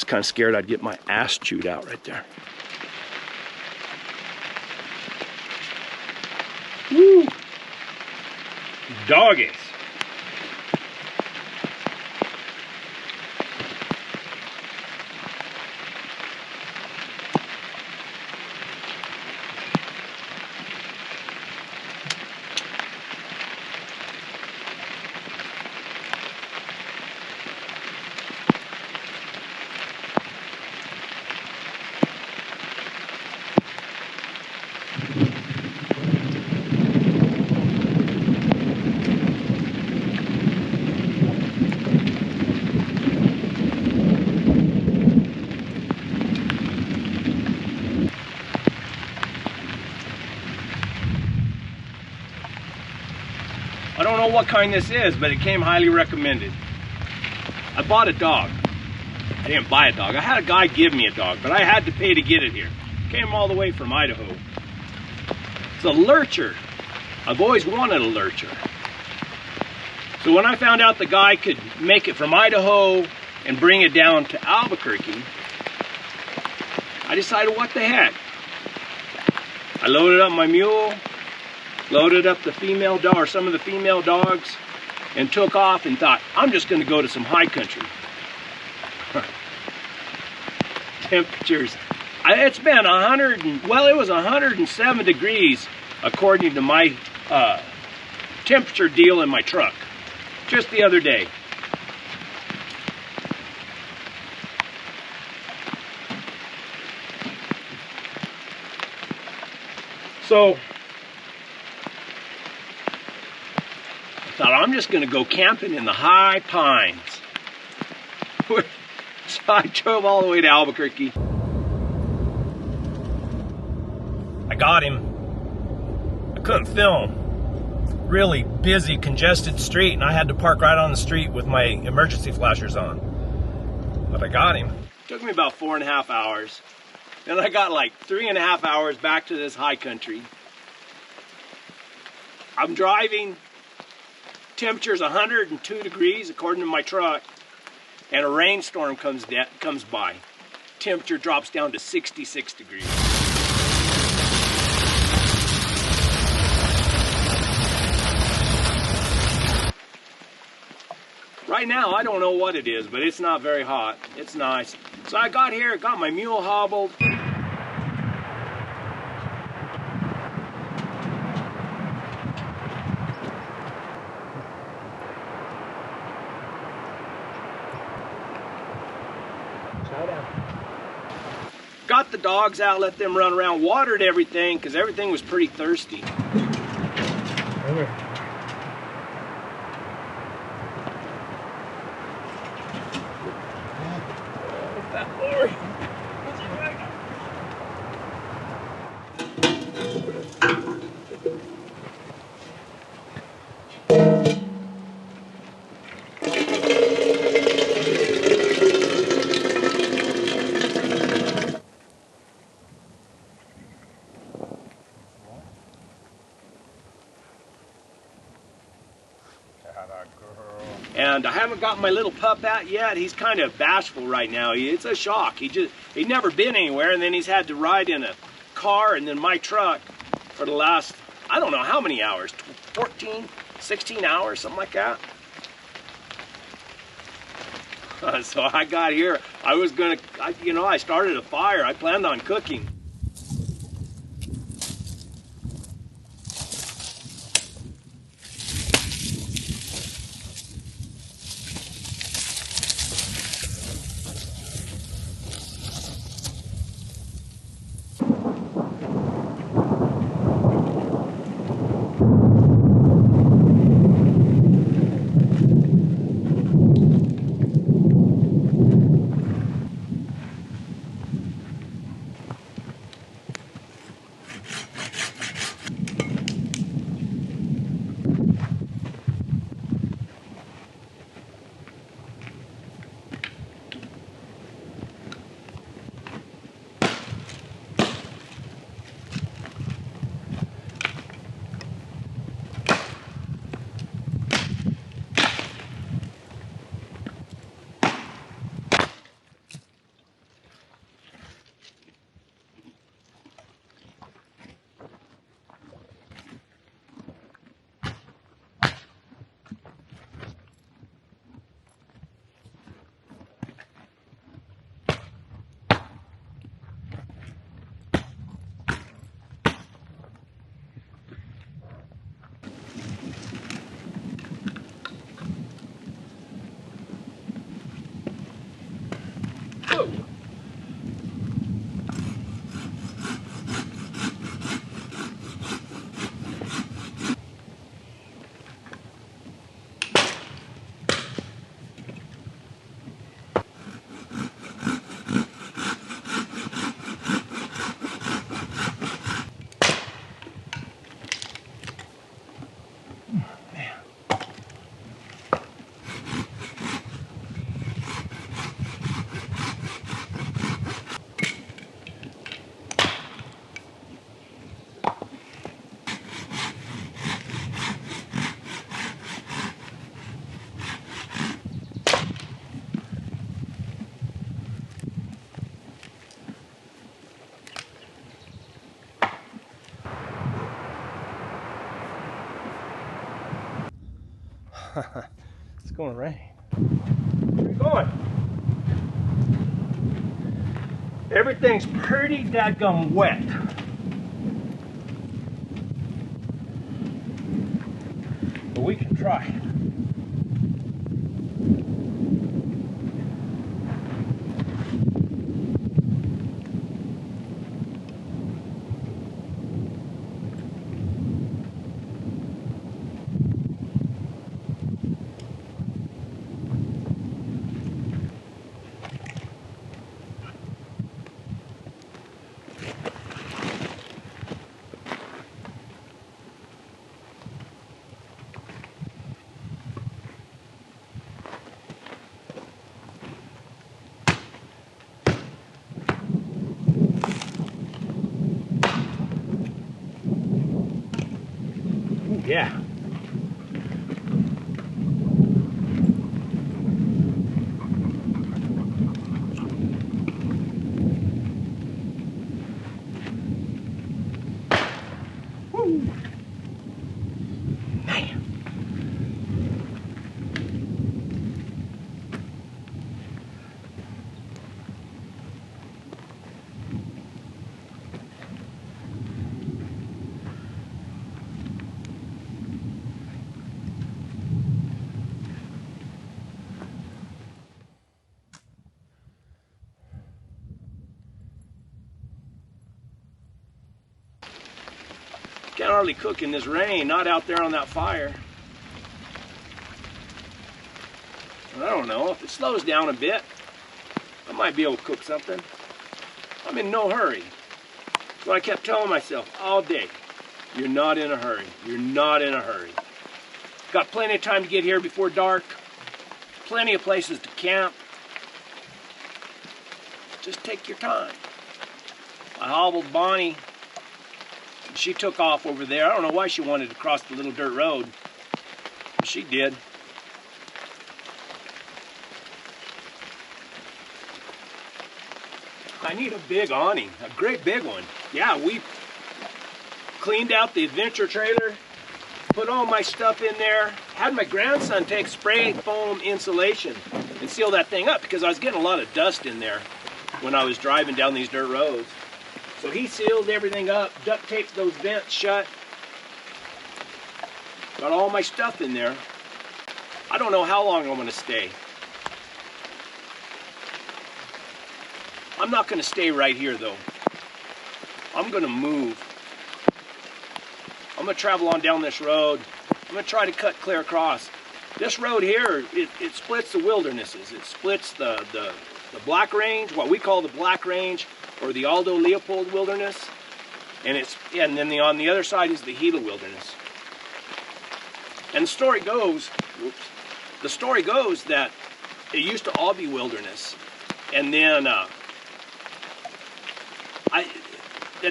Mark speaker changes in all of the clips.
Speaker 1: was kind of scared I'd get my ass chewed out right there. Woo! Doggies. I don't know what kind this is, but it came highly recommended. I bought a dog. I didn't buy a dog. I had a guy give me a dog, but I had to pay to get it here. Came all the way from Idaho. It's a lurcher. I've always wanted a lurcher. So when I found out the guy could make it from Idaho and bring it down to Albuquerque, I decided, what the heck? I loaded up my mule, loaded up the female dog, or some of the female dogs, and took off and thought, I'm just going to go to some high country. Temperatures. It's been 107 degrees according to my temperature deal in my truck just the other day. So I thought, I'm just going to go camping in the high pines. So I drove all the way to Albuquerque. I got him. I couldn't film. Really busy, congested street, and I had to park right on the street with my emergency flashers on. But I got him. Took me about 4.5 hours. Then I got like 3.5 hours back to this high country. I'm driving. Temperature's 102 degrees according to my truck, and a rainstorm comes by. Temperature drops down to 66 degrees. Right now, I don't know what it is, but it's not very hot. It's nice. So I got here, got my mule hobbled. Got the dogs out, let them run around, watered everything, because everything was pretty thirsty.
Speaker 2: Okay.
Speaker 1: And I haven't got my little pup out yet. He's kind of bashful right now. It's a shock. He'd never been anywhere, and then he's had to ride in a car and then my truck for the last, I don't know how many hours, 14, 16 hours, something like that. So I got here. I was gonna, I started a fire. I planned on cooking. It's going to rain. Where are you going? Everything's pretty dadgum wet. But we can try. Yeah. Woo. Man. Can't hardly cook in this rain, not out there on that fire. And I don't know, if it slows down a bit, I might be able to cook something. I'm in no hurry. So I kept telling myself all day, you're not in a hurry, you're not in a hurry. Got plenty of time to get here before dark, plenty of places to camp. Just take your time. I hobbled Bonnie. She took off over there. I don't know why she wanted to cross the little dirt road. But she did. I need a big awning, a great big one. Yeah, we cleaned out the adventure trailer, put all my stuff in there, had my grandson take spray foam insulation and seal that thing up because I was getting a lot of dust in there when I was driving down these dirt roads. So he sealed everything up, duct taped those vents shut. Got all my stuff in there. I don't know how long I'm going to stay. I'm not going to stay right here though. I'm going to move. I'm going to travel on down this road. I'm going to try to cut clear across. This road here, it splits the wildernesses. It splits the Black Range, what we call the Black Range, or the Aldo Leopold Wilderness, and then on the other side is the Gila Wilderness. And the story goes that it used to all be wilderness, and then that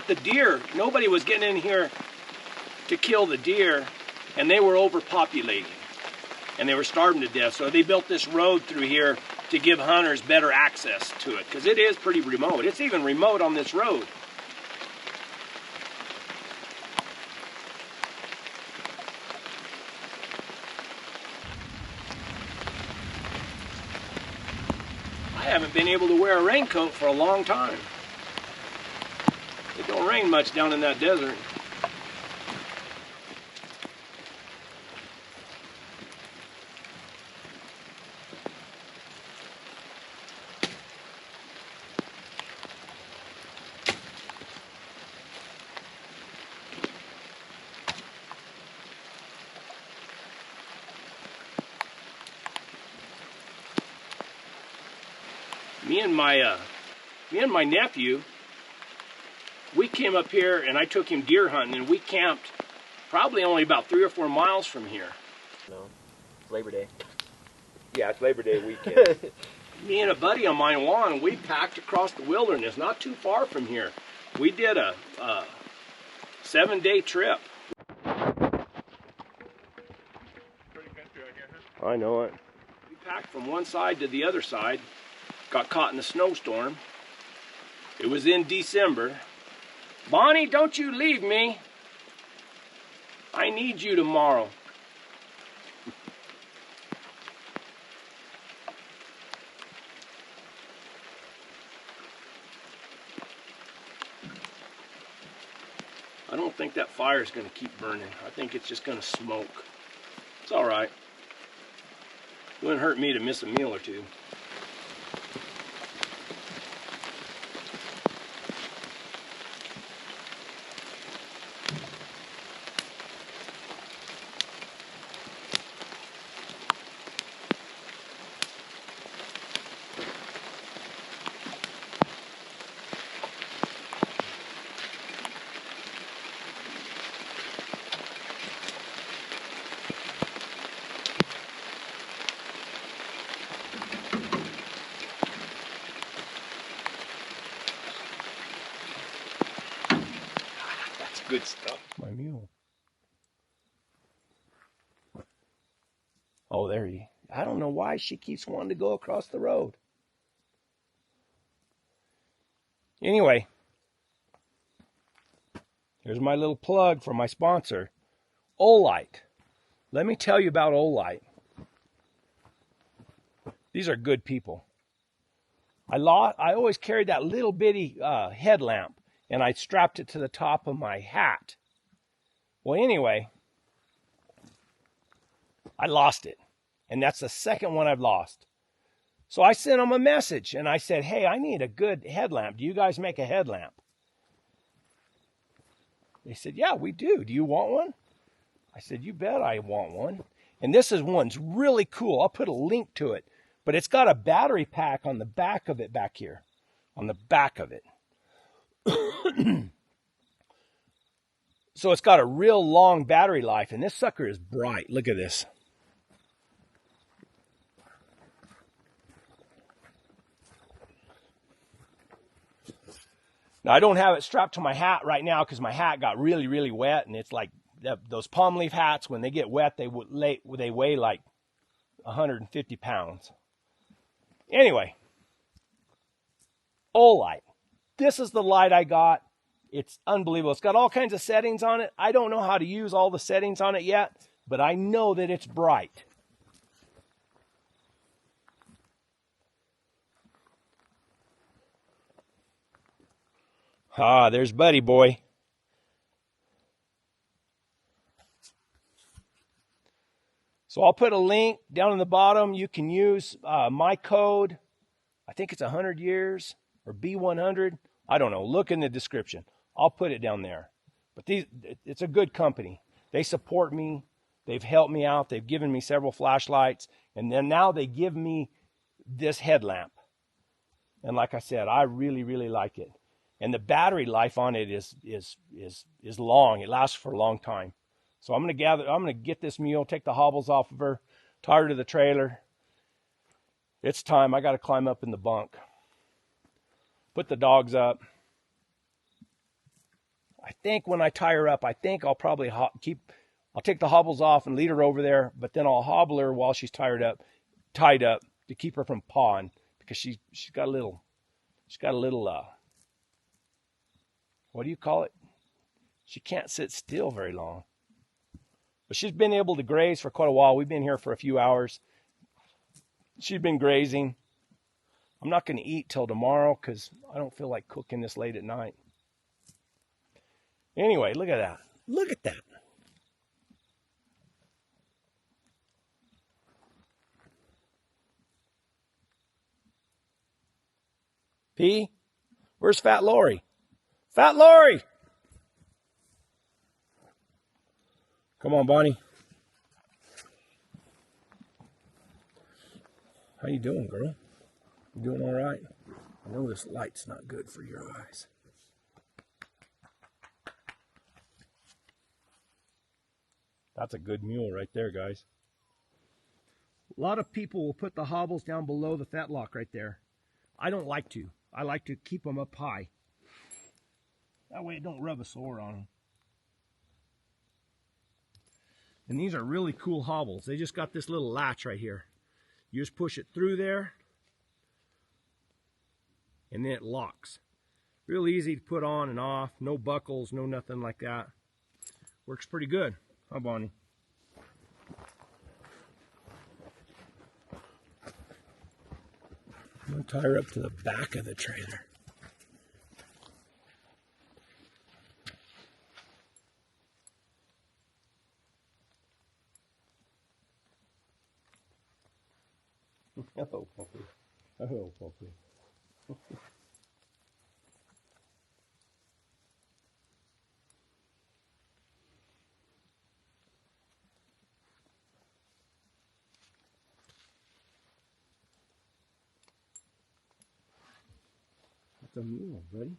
Speaker 1: the deer, nobody was getting in here to kill the deer, and they were overpopulating, and they were starving to death. So they built this road through here to give hunters better access to it, because it is pretty remote. It's even remote on this road. I haven't been able to wear a raincoat for a long time. It don't rain much down in that desert. Me and my nephew, we came up here and I took him deer hunting, and we camped probably only about 3 or 4 miles from here.
Speaker 3: No, it's Labor Day.
Speaker 1: Yeah, it's Labor Day weekend. Me and a buddy of mine, Juan, we packed across the wilderness, not too far from here. We did a 7-day trip. I know it. We packed from one side to the other side. Got caught in a snowstorm. It was in December. Bonnie, don't you leave me. I need you tomorrow. think that fire is going to keep burning. I think it's just going to smoke. It's all right. Wouldn't hurt me to miss a meal or two. Good stuff. My mule. Oh, there he. I don't know why she keeps wanting to go across the road. Anyway, here's my little plug for my sponsor, Olight. Let me tell you about Olight. These are good people. I always carried that little bitty headlamp, and I strapped it to the top of my hat. Well, anyway, I lost it. And that's the second one I've lost. So I sent them a message, and I said, hey, I need a good headlamp. Do you guys make a headlamp? They said, yeah, we do. Do you want one? I said, you bet I want one. And this one's really cool. I'll put a link to it. But it's got a battery pack on the back of it back here. On the back of it. So it's got a real long battery life, and this sucker is bright. Look at this. Now, I don't have it strapped to my hat right now because my hat got really, really wet, and it's like those palm leaf hats, when they get wet, they weigh like 150 pounds. Anyway, Olight. This is the light I got. It's unbelievable. It's got all kinds of settings on it. I don't know how to use all the settings on it yet, but I know that it's bright. Ah, there's Buddy Boy. So I'll put a link down in the bottom. You can use my code. I think it's 100 years or B100. I don't know. Look in the description. I'll put it down there. But it's a good company. They support me. They've helped me out. They've given me several flashlights. And then now they give me this headlamp. And like I said, I really, really like it. And the battery life on it is long. It lasts for a long time. So I'm gonna get this mule, take the hobbles off of her, tie her to the trailer. It's time. I got to climb up in the bunk. Put the dogs up. I think when I tie her up, I think I'll probably I'll take the hobbles off and lead her over there, but then I'll hobble her while she's tied up to keep her from pawing, because she's got a little, what do you call it? She can't sit still very long. But she's been able to graze for quite a while. We've been here for a few hours. She's been grazing. I'm not going to eat till tomorrow because I don't feel like cooking this late at night. Anyway, look at that. Look at that. P, where's Fat Lori? Fat Lori! Come on, Bonnie. How you doing, girl? You doing all right? I know this light's not good for your eyes. That's a good mule right there, guys. A lot of people will put the hobbles down below the fetlock right there. I don't like to. I like to keep them up high. That way it don't rub a sore on them. And these are really cool hobbles. They just got this little latch right here. You just push it through there, and then it locks. Real easy to put on and off. No buckles, no nothing like that. Works pretty good. Huh, Bonnie? I'm going to tie her up to the back of the trailer. Hello, puppy. Hello, puppy. It's a mule, buddy.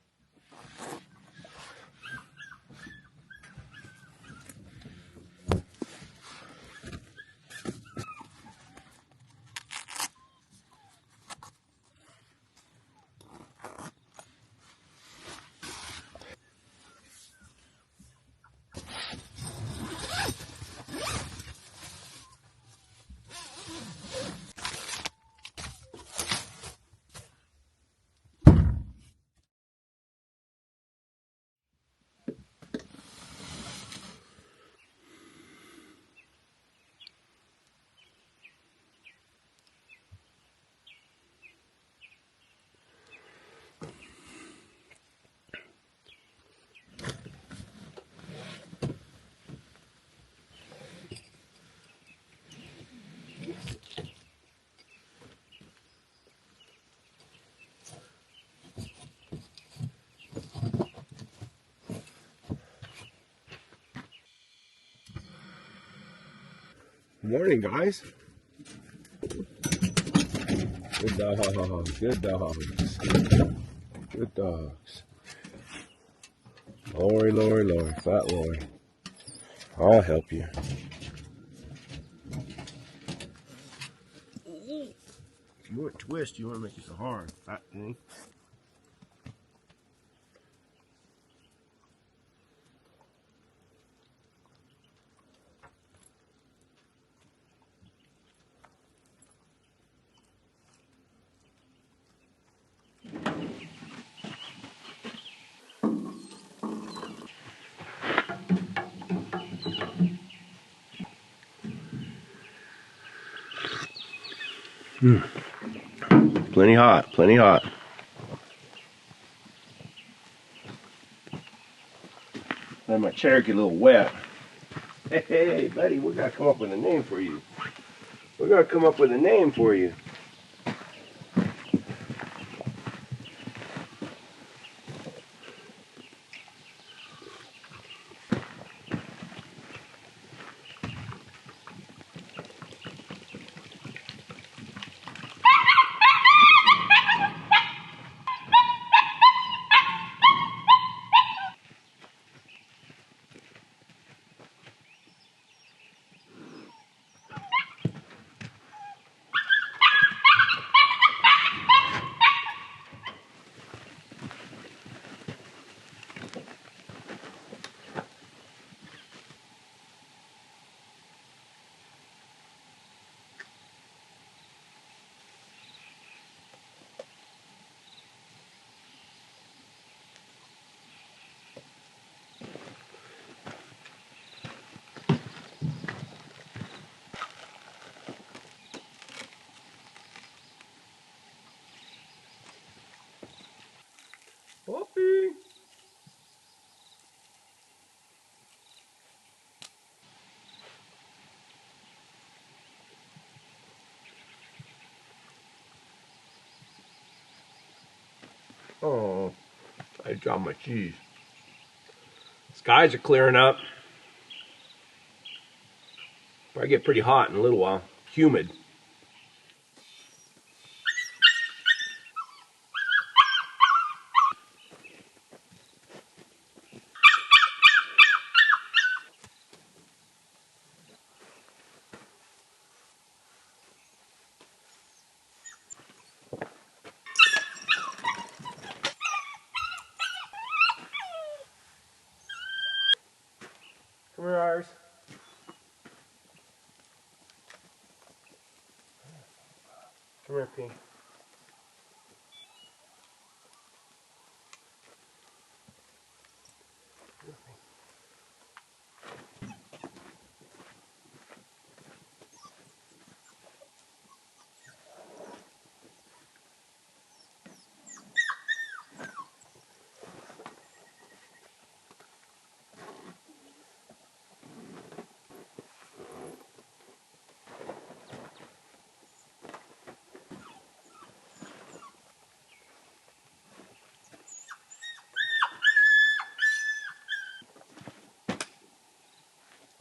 Speaker 1: Morning, guys. Good dogs. Good dogs. Good dogs. Lori, Lori, Lori. Fat Lori. I'll help you. If you want to twist, you want to make it so hard, fat thing. Plenty hot, plenty hot. Let my chair get a little wet. Hey, buddy, we gotta come up with a name for you. We gotta come up with a name for you. Puppy. Oh, I dropped my cheese. Skies are clearing up. Probably get pretty hot in a little while. Humid. Come here, Iris. Come here, Pink.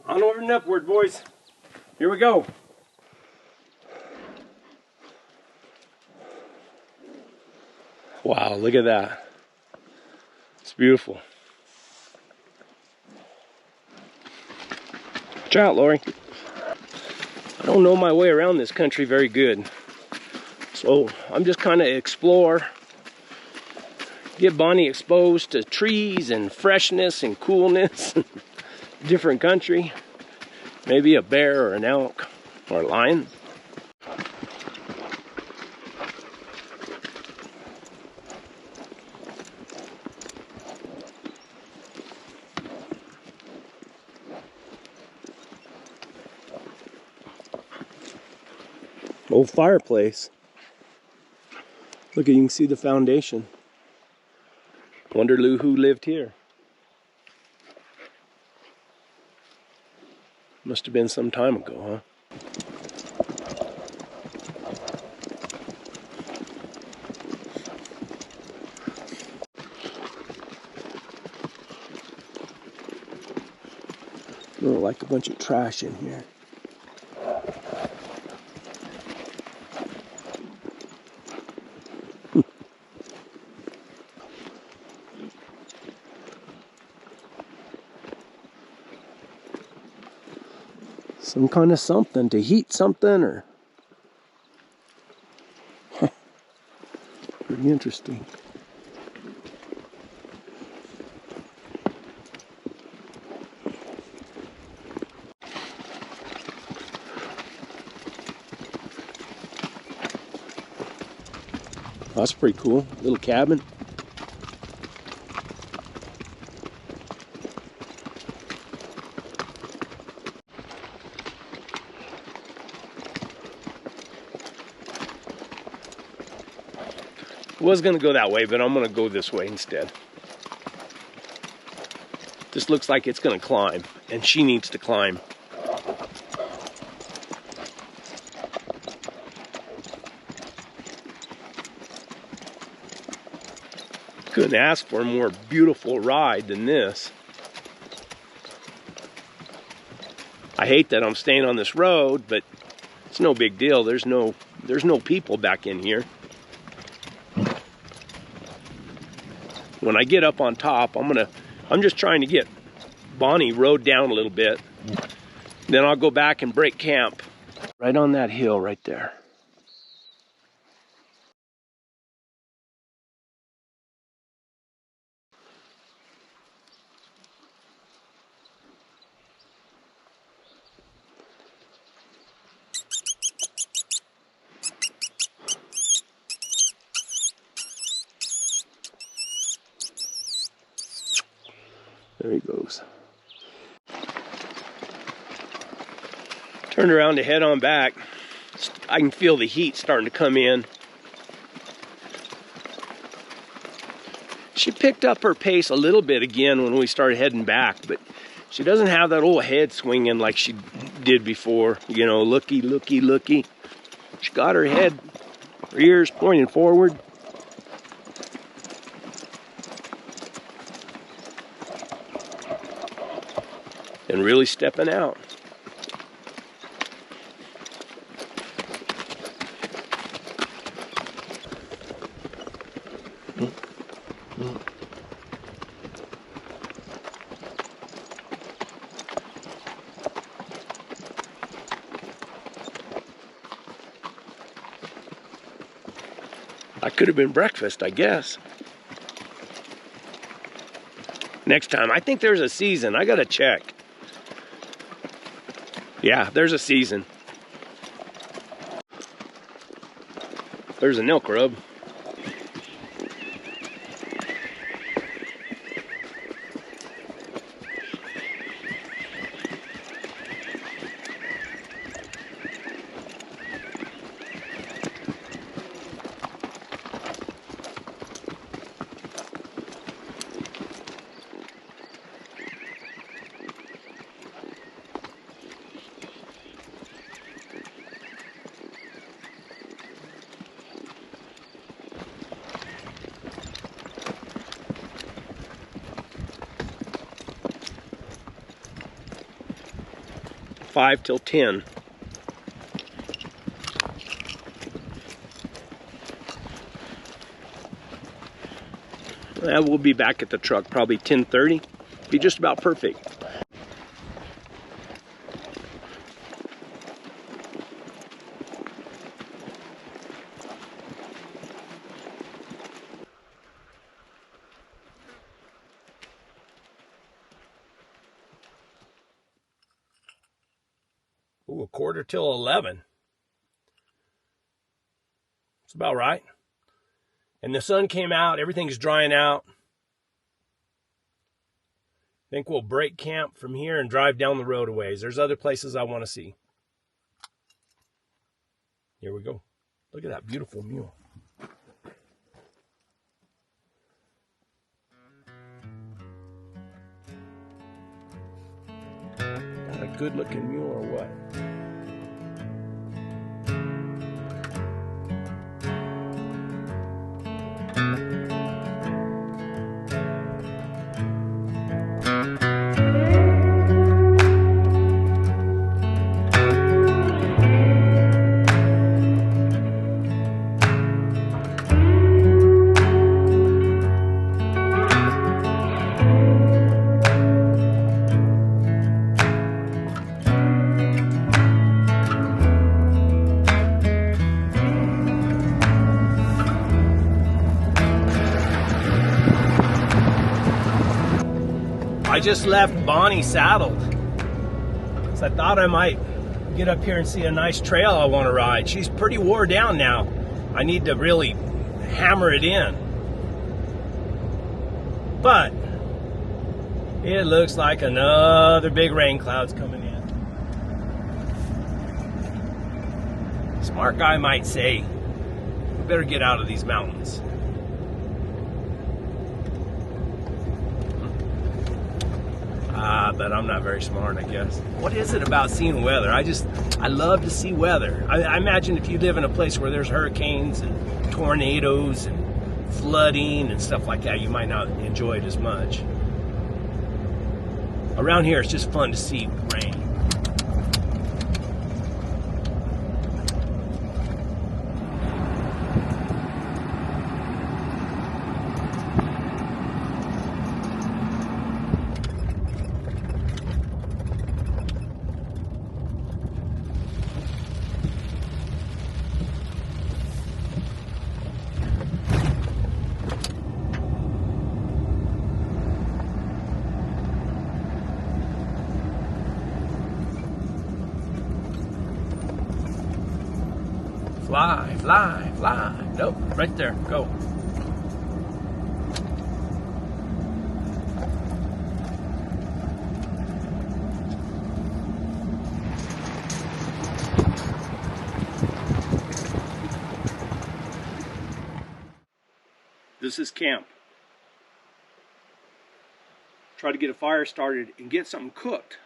Speaker 1: Onward and upward, boys. Here we go. Wow, look at that. It's beautiful. Watch out, Lori. I don't know my way around this country very good. So I'm just kind of explore, get Bonnie exposed to trees and freshness and coolness. Different country. Maybe a bear or an elk or a lion. Old fireplace. Look, you can see the foundation. Wonder who lived here. Must have been some time ago, huh? Oh, like a bunch of trash in here. Some kind of something to heat something, or pretty interesting. That's pretty cool. Little cabin. I was gonna go that way, but I'm gonna go this way instead. This looks like it's gonna climb, and she needs to climb. Couldn't ask for a more beautiful ride than this. I hate that I'm staying on this road, but it's no big deal. There's no people back in here. When I get up on top, I'm just trying to get Bonnie rode down a little bit. Then I'll go back and break camp right on that hill right there. There he goes. Turned around to head on back. I can feel the heat starting to come in. She picked up her pace a little bit again when we started heading back, but she doesn't have that old head swinging like she did before. You know, looky, looky, looky. She got her head, her ears pointing forward. And really stepping out. I could have been breakfast, I guess. Next time, I think there's a season. I gotta check. Yeah, there's a season. There's an elk rub. 5 till 10. We'll be back at the truck probably 10:30. Be just about perfect. Ooh, a quarter till 11. It's about right. And the sun came out, everything's drying out. I think we'll break camp from here and drive down the road a ways. There's other places I want to see. Here we go. Look at that beautiful mule. Got a good looking mule or what? I just left Bonnie saddled, so I thought I might get up here and see a nice trail I want to ride. She's pretty wore down now. I need to really hammer it in. But it looks like another big rain cloud's coming in. Smart guy might say, we better get out of these mountains. But I'm not very smart, I guess. What is it about seeing weather? I love to see weather. I imagine if you live in a place where there's hurricanes and tornadoes and flooding and stuff like that, you might not enjoy it as much. Around here, it's just fun to see rain. Fly, fly, fly. Nope, right there, go. This is camp. Try to get a fire started and get something cooked.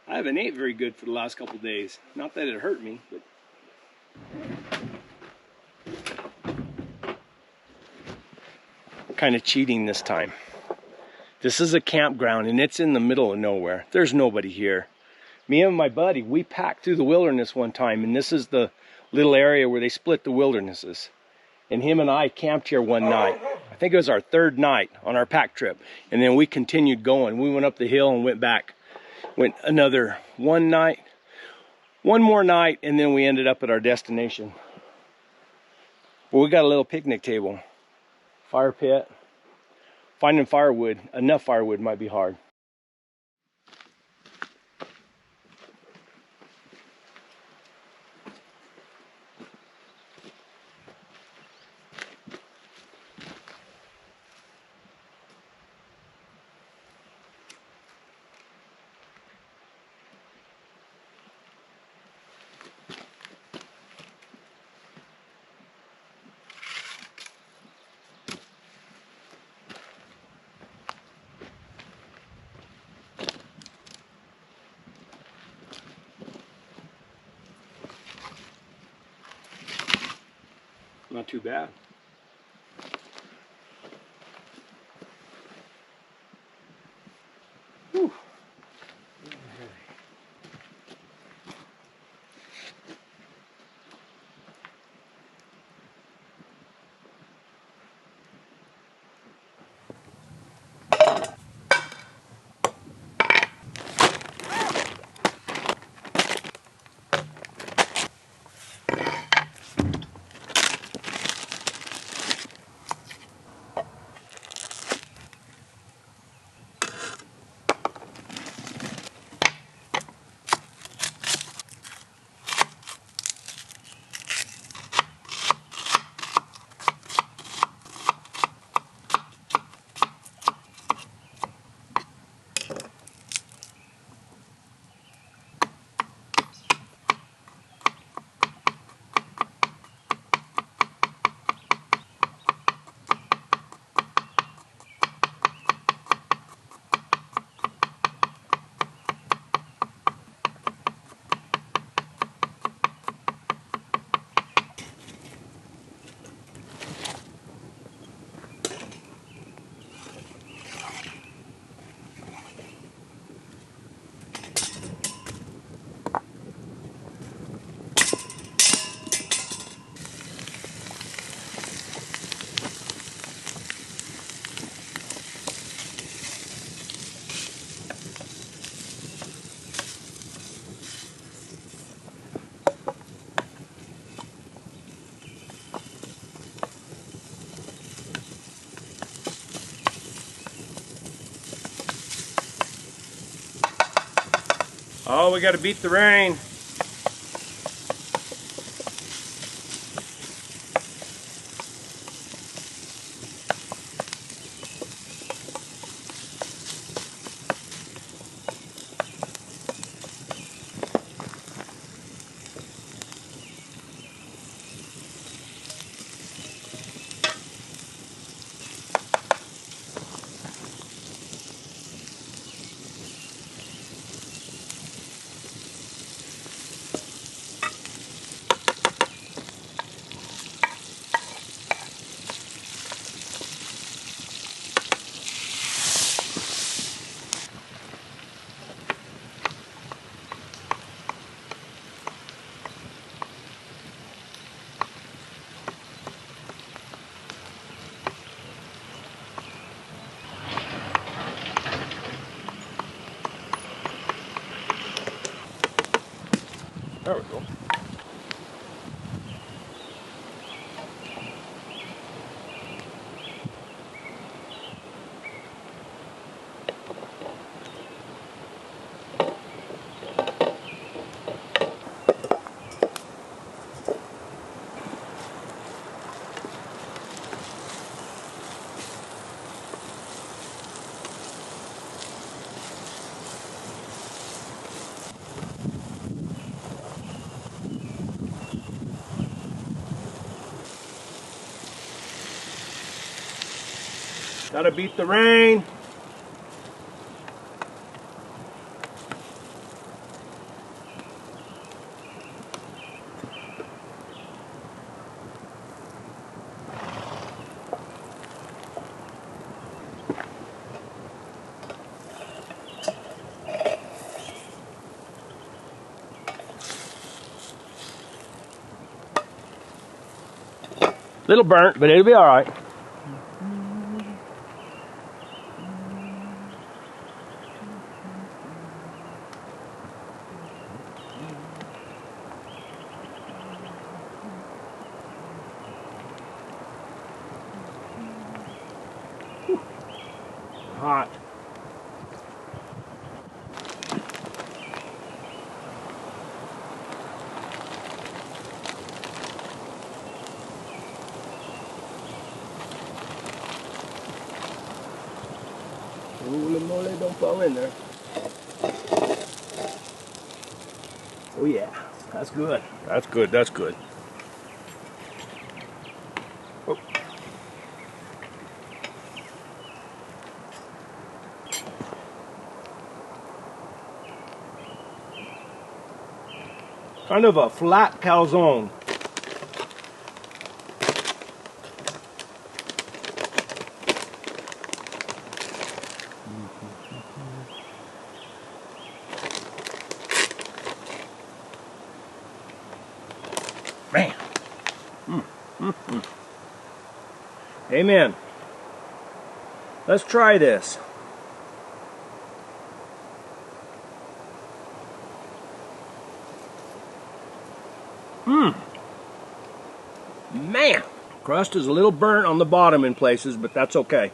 Speaker 1: I haven't ate very good for the last couple days. Not that it hurt me, but kind of cheating this time. This is a campground and it's in the middle of nowhere. There's nobody here. Me and my buddy, we packed through the wilderness one time, and this is the little area where they split the wildernesses. And him and I camped here one night. I think it was our third night on our pack trip. And then we continued going. We went up the hill and went back. Went another one more night, and then we ended up at our destination. Well, we got a little picnic table, fire pit. Finding firewood, enough firewood might be hard. Not too bad. Whew. Oh, we got to beat the rain. There we go. Gotta beat the rain. Little burnt, but it'll be all right. Hot. Holy moly, don't fall in there. Oh yeah, that's good. That's good, that's good. Oh. Kind of a flat calzone. Man. Amen. Let's try this. Man. Crust is a little burnt on the bottom in places, but that's okay.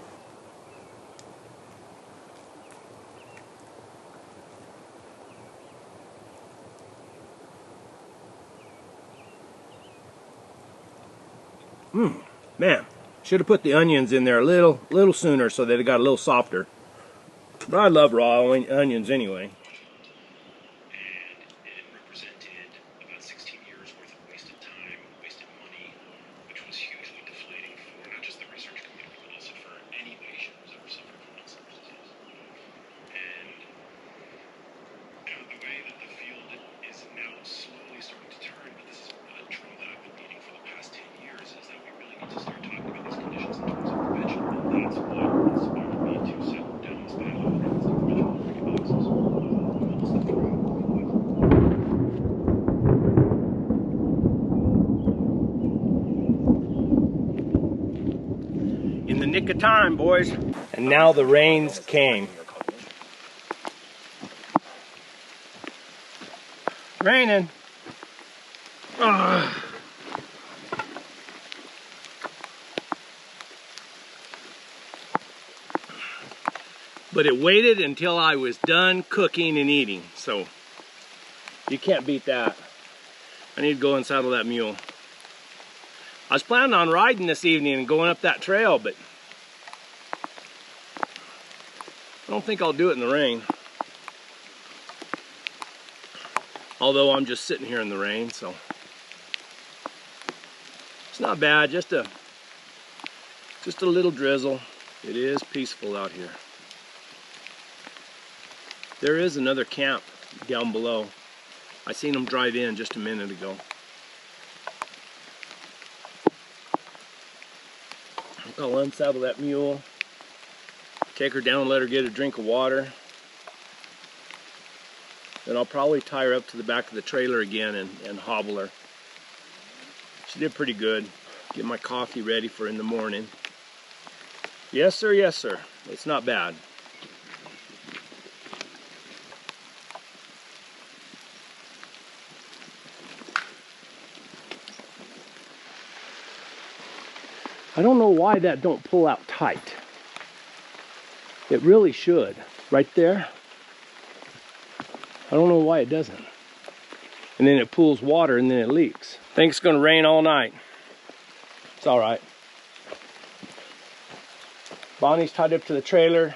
Speaker 1: Man, should have put the onions in there a little sooner so that it got a little softer. But I love raw onions anyway.
Speaker 4: And it represented about 16 years worth of wasted time, wasted money, which was hugely deflating for not just the research community, but also for any patient who's ever suffered from Alzheimer's disease. And the way that the field is now slowly starting to turn, but this is a trail that I've been leading for the past 10 years, is that we really need to start talking about these conditions in terms of prevention. And that's what inspired me to set down this path of prevention of freaking
Speaker 1: In the nick of time, boys. And now the rains came. Raining. Ugh. But it waited until I was done cooking and eating. So You can't beat that. I need to go and saddle that mule. I was planning on riding this evening and going up that trail, but I don't think I'll do it in the rain. Although I'm just sitting here in the rain, so it's not bad, just a little drizzle. It is peaceful out here. There is another camp down below. I seen them drive in just a minute ago. I'll unsaddle that mule, take her down and let her get a drink of water. Then I'll probably tie her up to the back of the trailer again and hobble her. She did pretty good. Get my coffee ready for in the morning. Yes sir, yes sir. It's not bad. I don't know why that don't pull out tight. It really should. Right there. I don't know why it doesn't. And then it pools water and then it leaks. Think it's gonna rain all night. It's all right. Bonnie's tied up to the trailer.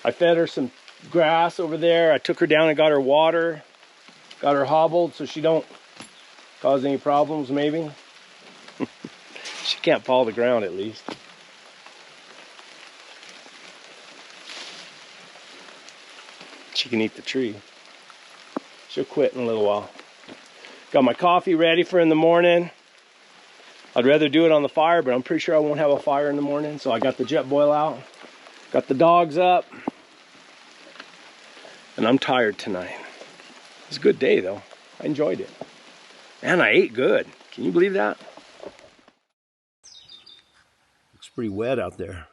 Speaker 1: I fed her some grass over there. I took her down and got her water. Got her hobbled so she don't cause any problems maybe. She can't fall to the ground at least. She can eat the tree. She'll quit in a little while. Got my coffee ready for in the morning. I'd rather do it on the fire, but I'm pretty sure I won't have a fire in the morning. So I got the jet boil out. Got the dogs up. And I'm tired tonight. It was a good day though. I enjoyed it. And I ate good. Can you believe that? Looks pretty wet out there.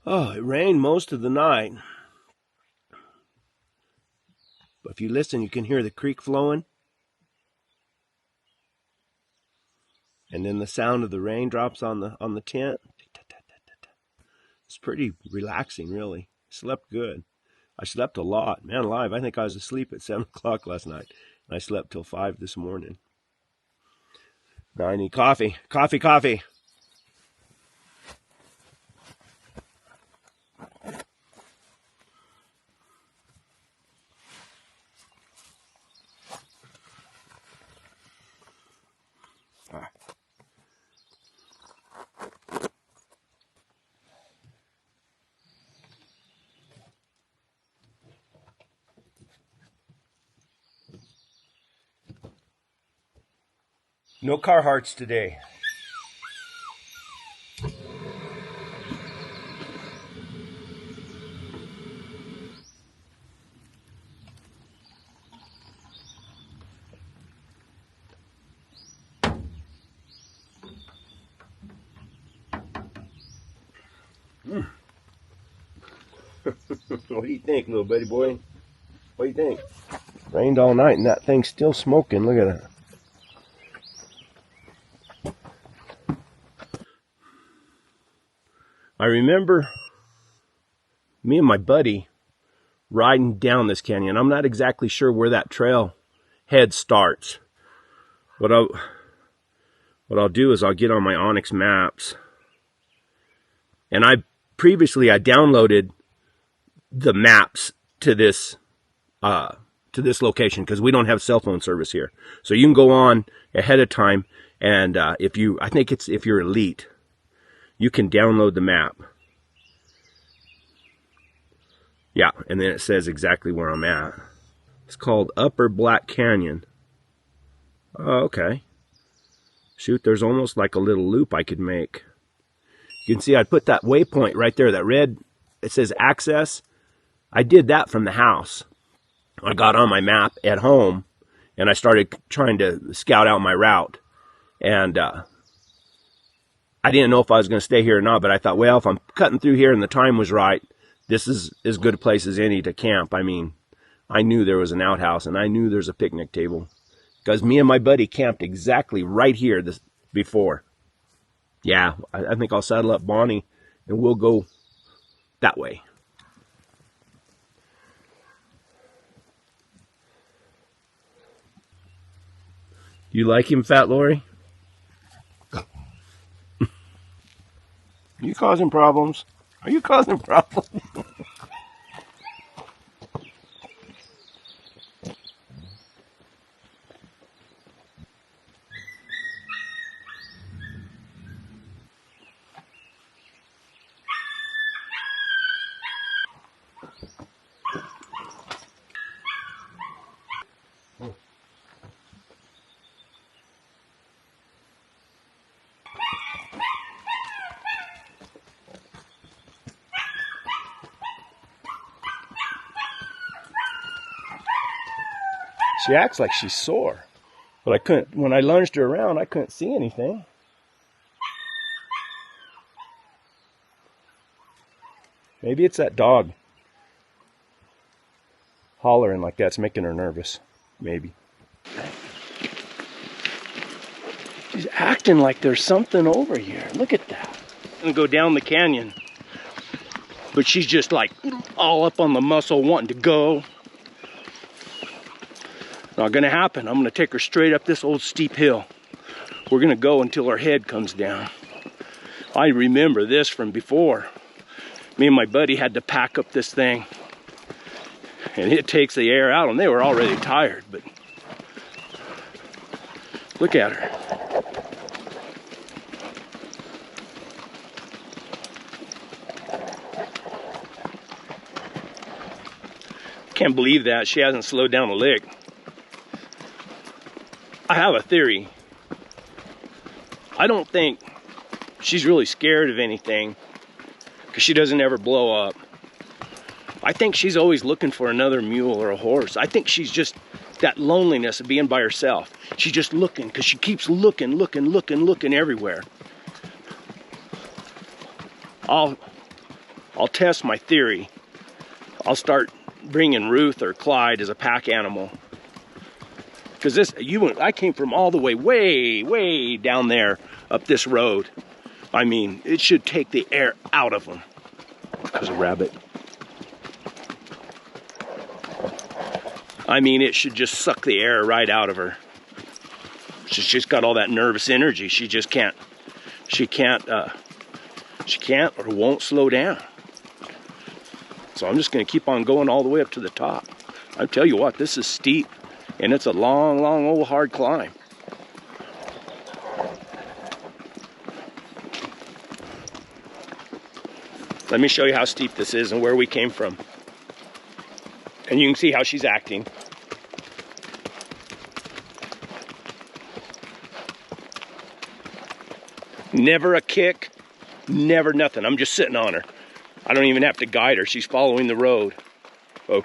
Speaker 1: Oh, it rained most of the night. But if you listen, you can hear the creek flowing. And then the sound of the raindrops on the tent. It's pretty relaxing, really. Slept good. I slept a lot. Man alive, I think I was asleep at 7 o'clock last night. And I slept till 5 this morning. Now I need coffee. Coffee, coffee. No Carhartts today. What do you think, little buddy boy? What do you think? Rained all night and that thing's still smoking. Look at that. I remember me and my buddy riding down this canyon. I'm not exactly sure where that trail head starts. What I'll do is I'll get on my OnX Maps. And I downloaded the maps to this location because we don't have cell phone service here. So you can go on ahead of time, and if you're elite, you can download the map. Yeah, and then it says exactly where I'm at. It's called Upper Black Canyon. Oh, okay. Shoot, there's almost like a little loop I could make. You can see I put that waypoint right there, that red, it says access. I did that from the house. I got on my map at home and I started trying to scout out my route. And I didn't know if I was going to stay here or not, but I thought, well, if I'm cutting through here and the time was right, this is as good a place as any to camp. I mean, I knew there was an outhouse and I knew there's a picnic table because me and my buddy camped exactly right here before. Yeah, I think I'll saddle up Bonnie and we'll go that way. You like him, Fat Lori? You causing problems? Are you causing problems? She acts like she's sore, but I couldn't, when I lunged her around, I couldn't see anything. Maybe it's that dog hollering like that's making her nervous. Maybe. She's acting like there's something over here. Look at that. I'm gonna go down the canyon, but she's just like all up on the muscle wanting to go. Not gonna happen. I'm gonna take her straight up this old steep hill. We're gonna go until her head comes down. I remember this from before. Me and my buddy had to pack up this thing, and it takes the air out, and they were already tired, but look at her. Can't believe that she hasn't slowed down a lick. I have a theory. I don't think she's really scared of anything because she doesn't ever blow up. I think she's always looking for another mule or a horse. I think she's just that loneliness of being by herself. She's just looking because she keeps looking everywhere. I'll test my theory. I'll start bringing Ruth or Clyde as a pack animal. Because I came from all the way down there up this road. I mean, it should take the air out of them. There's a rabbit. I mean, it should just suck the air right out of her. She's just got all that nervous energy. She just can't. She can't or won't slow down. So I'm just going to keep on going all the way up to the top. I tell you what, this is steep. And it's a long, old hard climb. Let me show you how steep this is and where we came from. And you can see how she's acting. Never a kick, never nothing. I'm just sitting on her. I don't even have to guide her. She's following the road. Oh.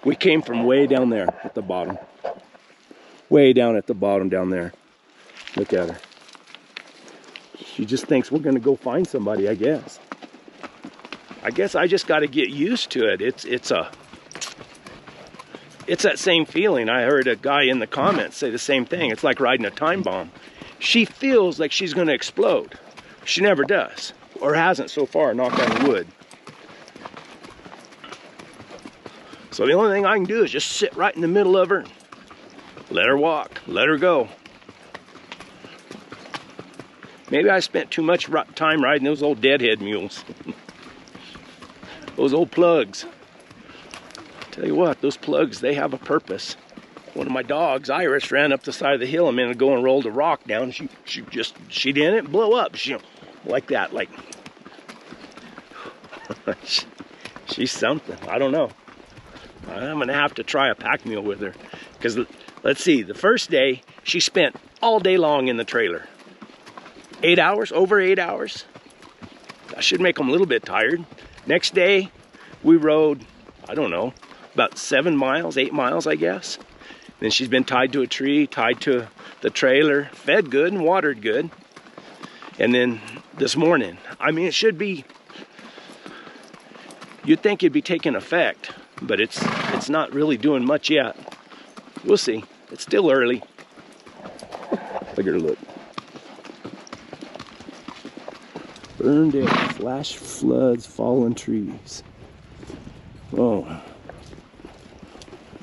Speaker 1: We came from way down there at the bottom. Way down at the bottom down there. Look at her. She just thinks we're gonna go find somebody, I guess. I guess I just gotta get used to it. It's that same feeling. I heard a guy in the comments say the same thing. It's like riding a time bomb. She feels like she's gonna explode. She never does, or hasn't so far, knock on wood. So the only thing I can do is just sit right in the middle of her, let her walk, let her go. Maybe I spent too much time riding those old deadhead mules. Those old plugs. Tell you what, those plugs, they have a purpose. One of my dogs, Iris, ran up the side of the hill a minute ago and rolled a rock down. She didn't blow up. She, like that, like. She's something, I don't know. I'm gonna have to try a pack mule with her. Because let's see, the first day, she spent all day long in the trailer. 8 hours, over 8 hours. That should make them a little bit tired. Next day, we rode, I don't know, about 7 miles, 8 miles, I guess. Then she's been tied to a tree, tied to the trailer, fed good and watered good. And then this morning, I mean, it should be, you'd think it'd be taking effect, but it's not really doing much yet. We'll see. It's still early. Look at her look. Burned air, flash floods, fallen trees. Oh.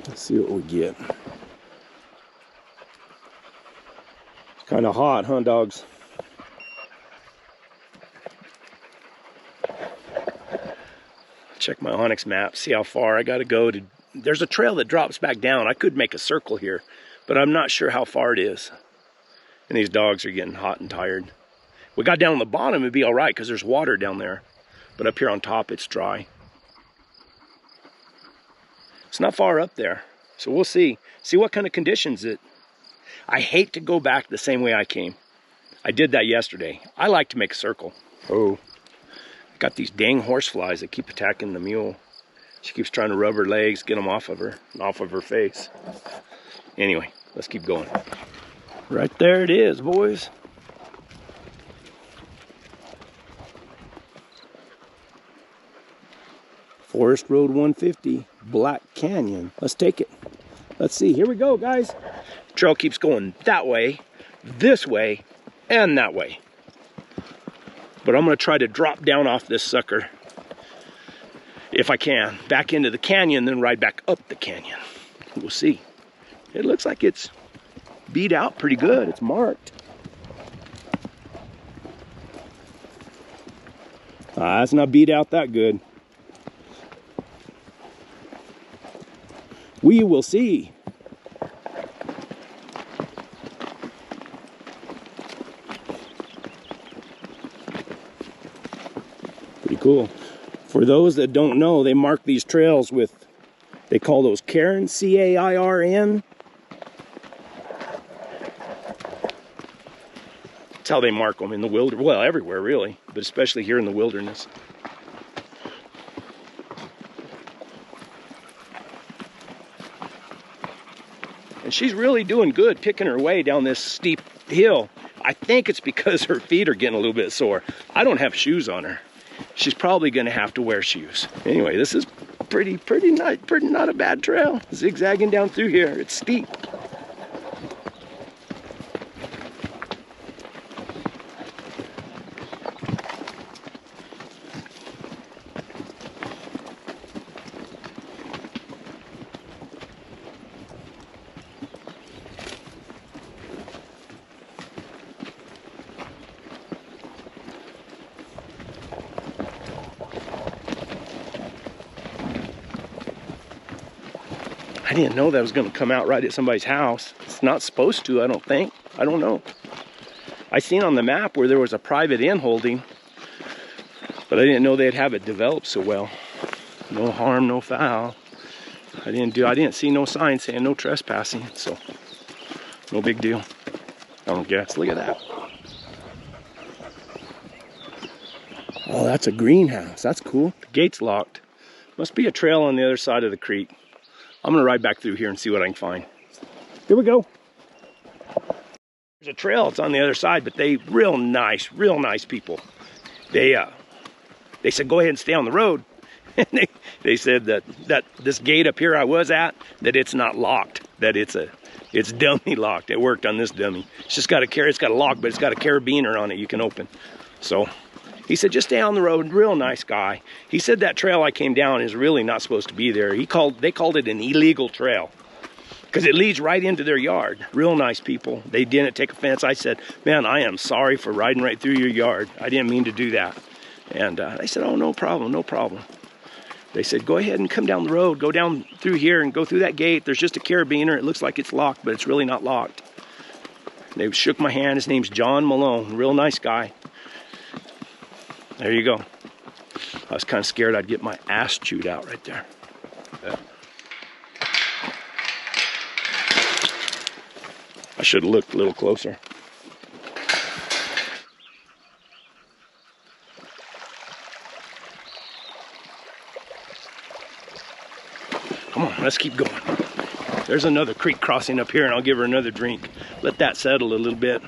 Speaker 1: Let's see what we get. Kind of hot, huh, dogs? Check my OnX Maps, see how far I got to go to. There's a trail that drops back down. I could make a circle here, but I'm not sure how far it is. And these dogs are getting hot and tired. We got down on the bottom, it'd be all right because there's water down there. But up here on top, it's dry. It's not far up there. So we'll see. See what kind of conditions it. I hate to go back the same way I came. I did that yesterday. I like to make a circle. Oh. I got these dang horseflies that keep attacking the mule. She keeps trying to rub her legs, get them off of her, and off of her face. Anyway, let's keep going. Right there it is, boys. Forest Road 150, Black Canyon. Let's take it. Let's see, here we go, guys. Trail keeps going that way, this way, and that way. But I'm gonna try to drop down off this sucker, if I can, back into the canyon, then ride back up the canyon. We'll see. It looks like it's beat out pretty good. It's marked. It's not beat out that good. We will see. Pretty cool. For those that don't know, they mark these trails with, they call those cairn, C-A-I-R-N. That's how they mark them in the wilderness. Well, everywhere really, but especially here in the wilderness. And she's really doing good picking her way down this steep hill. I think it's because her feet are getting a little bit sore. I don't have shoes on her. She's probably gonna have to wear shoes. Anyway, this is pretty not a bad trail. Zigzagging down through here, it's steep. I didn't know that was going to come out right at somebody's house. It's not supposed to, I don't think. I don't know. I seen on the map where there was a private inn holding, but I didn't know they'd have it developed so well. No harm, no foul. I didn't see no sign saying no trespassing, so no big deal. I don't guess. Look at that. Oh, that's a greenhouse. That's cool. The gate's locked. Must be a trail on the other side of the creek. I'm gonna ride back through here and see what I can find. Here we go. There's a trail, it's on the other side, but they real nice people. They said go ahead and stay on the road. And they said that this gate up here I was at, that it's not locked, that it's dummy locked. It worked on this dummy. It's just got a lock, but it's got a carabiner on it you can open. So he said, just stay on the road. Real nice guy. He said that trail I came down is really not supposed to be there. They called it an illegal trail because it leads right into their yard. Real nice people. They didn't take offense. I said, man, I am sorry for riding right through your yard. I didn't mean to do that. And they said, oh, no problem, no problem. They said, go ahead and come down the road. Go down through here and go through that gate. There's just a carabiner. It looks like it's locked, but it's really not locked. They shook my hand. His name's John Malone. Real nice guy. There you go. I was kind of scared I'd get my ass chewed out right there. Yeah. I should have looked a little closer. Come on, let's keep going. There's another creek crossing up here, and I'll give her another drink. Let that settle a little bit.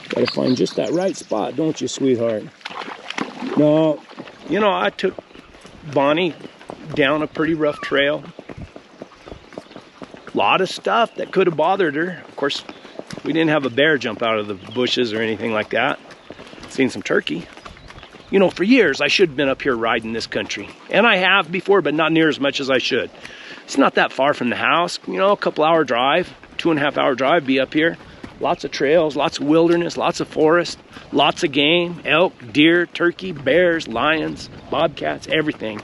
Speaker 1: Gotta find just that right spot, don't you, sweetheart? No, you know, I took Bonnie down a pretty rough trail. A lot of stuff that could have bothered her. Of course, We didn't have a bear jump out of the bushes or anything like that. Seen some turkey. You know, for years I should have been up here riding this country. And I have before, but not near as much as I should. It's not that far from the house. You know, a couple hour drive, 2.5 hour drive, be up here. Lots of trails, lots of wilderness, lots of forest, lots of game, elk, deer, turkey, bears, lions, bobcats, everything.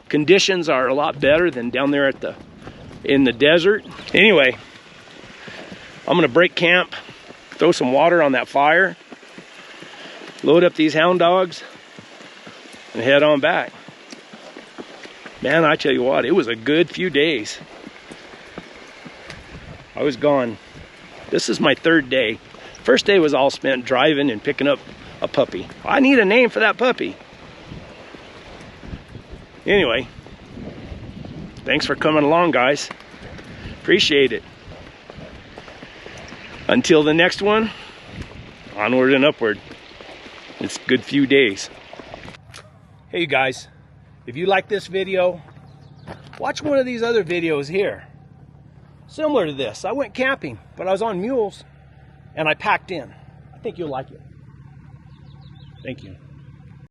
Speaker 1: Conditions are a lot better than down there in the desert. Anyway, I'm gonna break camp, throw some water on that fire, load up these hound dogs, and head on back. Man, I tell you what, it was a good few days. I was gone. This is my 3rd day. First day was all spent driving and picking up a puppy. I need a name for that puppy. Anyway, thanks for coming along, guys. Appreciate it. Until the next one, onward and upward. It's a good few days. Hey guys, if you like this video, watch one of these other videos here. Similar to this. I went camping, but I was on mules and I packed in. I think you'll like it. Thank you.